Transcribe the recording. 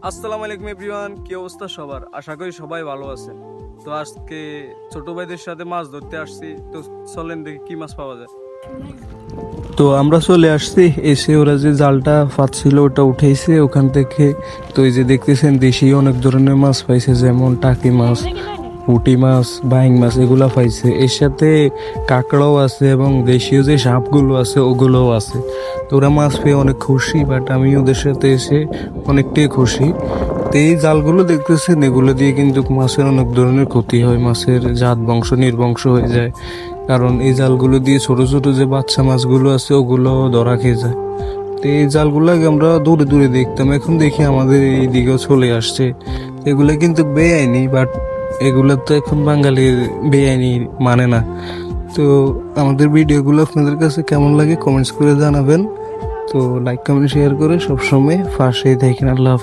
আসসালামু আলাইকুম এভরিওয়ান, কি অবস্থা সবার? আশা করি সবাই ভালো আছেন। তো আজকে ছোট ভাইদের সাথে মাছ ধরতে আসছি। তো চলেন দেখি কি মাছ পাওয়া যায়। তো আমরা চলে আসছি, এসে ওরা যে জালটা ফাঁদছিল ওটা উঠেছে ওখান থেকে। তো এই যে দেখতেছেন দেশি অনেক ধরনের মাছ পাইছে, যেমন টাকি মাছ, পুঁটি মাছ, বাইং মাছ এগুলা পাইছে। এর সাথে কাঁকড়াও আছে এবং দেশীয় যে সাপগুলো আছে ওগুলোও আছে। তো ওরা মাছ পেয়ে অনেক খুশি, বাট আমি ওদের সাথে এসে অনেকটাই খুশি। তো এই জালগুলো দেখতেছেন, এগুলো দিয়ে কিন্তু মাছের অনেক ধরনের ক্ষতি হয়, মাছের জাত বংশ নির্বংশ হয়ে যায়। কারণ এই জালগুলো দিয়ে ছোট ছোট যে বাচ্চা মাছগুলো আছে ওগুলো ধরা খেয়ে যায়। তো এই জালগুলো আগে আমরা দূরে দূরে দেখতাম, এখন দেখি আমাদের এই দিকেও চলে আসছে। এগুলো কিন্তু বেআইনি, বাট এগুলো তো এখন বাঙালির বেআইনি মানে না। তো আমাদের ভিডিওগুলো আপনাদের কাছে কেমন লাগে কমেন্টস করে জানাবেন। তো লাইক কমেন্ট শেয়ার করে সবসময় পাশেই থাকেন। আল্লাহ হাফেজ।